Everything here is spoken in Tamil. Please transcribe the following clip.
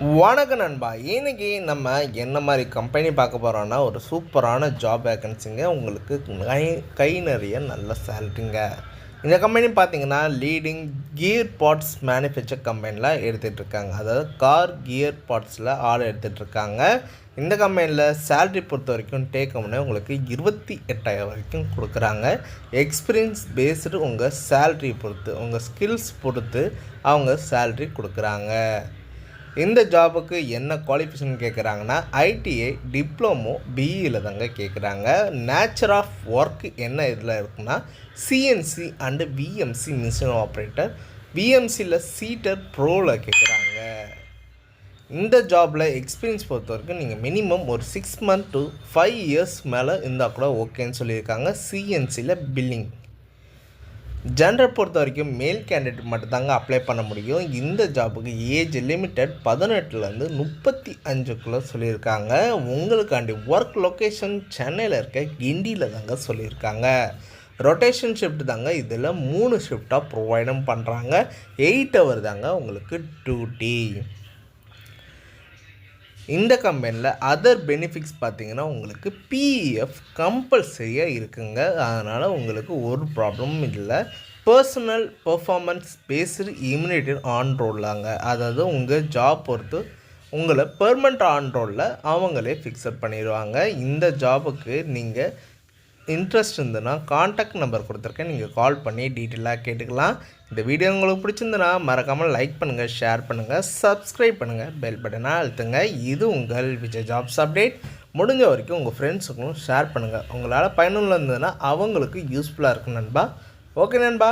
வணக்கம் நண்பா. இன்னைக்கு நம்ம என்ன மாதிரி கம்பெனி பார்க்க போகிறோன்னா, ஒரு சூப்பரான ஜாப் வேக்கன்சிங்க. உங்களுக்கு கை நிறைய நல்ல சேலரிங்க. இந்த கம்பெனி பார்த்தீங்கன்னா லீடிங் கியர் பார்ட்ஸ் மேனுஃபேக்சர் கம்பெனியில் எடுத்துகிட்ருக்காங்க. அதாவது கார் கியர் பார்ட்ஸில் ஆர்டர் எடுத்துகிட்ருக்காங்க. இந்த கம்பெனியில் சேலரி பொறுத்த வரைக்கும் டேக் ஹோம்னு உங்களுக்கு 28,000 வரைக்கும் கொடுக்குறாங்க. எக்ஸ்பீரியன்ஸ் பேஸ்டு உங்கள் சேலரி பொறுத்து, உங்கள் ஸ்கில்ஸ் பொறுத்து அவங்க சேலரி கொடுக்குறாங்க. இந்த ஜாபுக்கு என்ன குவாலிஃபிகேஷன் கேட்குறாங்கன்னா, ஐடிஐ டிப்ளமோ பிஇயில் தாங்க கேட்குறாங்க. நேச்சர் ஆஃப் ஒர்க் என்ன இதில் இருக்குன்னா, CNC and VMC machine operator, விஎம்சியில் சீட்டர் ப்ரோவில் கேட்குறாங்க. இந்த ஜாபில் எக்ஸ்பீரியன்ஸ் பொறுத்த வரைக்கும் நீங்கள் மினிமம் ஒரு 6 months to 5 years மேலே இருந்தால் கூட ஓகேன்னு சொல்லியிருக்காங்க. சிஎன்சியில் பில்லிங் ஜெண்டர் பொறுத்த வரைக்கும் மேல் கேண்டிடேட் மட்டும்தாங்க அப்ளை பண்ண முடியும். இந்த ஜாபுக்கு ஏஜ் லிமிட்டட் 18லேருந்து 35க்குள்ளே சொல்லியிருக்காங்க. உங்களுக்காண்டி ஒர்க் லொக்கேஷன் சென்னையில் இருக்க கிண்டியில் தாங்க சொல்லியிருக்காங்க. ரொட்டேஷன் ஷிஃப்ட் தாங்க இதில் 3 ஷிஃப்டாக ப்ரொவைடும் பண்ணுறாங்க. 8 hour தாங்க உங்களுக்கு டியூட்டி. இந்த கம்பெனியில் அதர் பெனிஃபிட்ஸ் பார்த்திங்கன்னா உங்களுக்கு பிஎஃப் கம்பல்சரியாக இருக்குங்க. அதனால் உங்களுக்கு ஒரு ப்ராப்ளமும் இல்லை. பர்சனல் பெர்ஃபார்மன்ஸ் பேஸ்டு இம்யூனிட்டட் ஆன் ரோல்லாங்க. அதாவது உங்கள் ஜாப் பொறுத்து உங்களை பெர்மனண்ட் ஆன் ரோலில் அவங்களே ஃபிக்ஸட் பண்ணிடுவாங்க. இந்த ஜாபுக்கு நீங்கள் இன்ட்ரெஸ்ட் இருந்ததுன்னா காண்டாக்ட் நம்பர் கொடுத்துருக்கேன், நீங்கள் கால் பண்ணி டீட்டெயிலாக கேட்டுக்கலாம். இந்த வீடியோ உங்களுக்கு பிடிச்சிருந்துன்னா மறக்காமல் லைக் பண்ணுங்கள், ஷேர் பண்ணுங்கள், சப்ஸ்கிரைப் பண்ணுங்கள், பெல் பட்டனை அழுத்துங்க. இது உங்கள் விஜய் ஜாப்ஸ் அப்டேட். முடிஞ்ச வரைக்கும் உங்கள் ஃப்ரெண்ட்ஸுக்கும் ஷேர் பண்ணுங்கள். உங்களால் பயனுள்ள இருந்ததுன்னா அவங்களுக்கு யூஸ்ஃபுல்லாக இருக்கும் நண்பா. ஓகே நண்பா.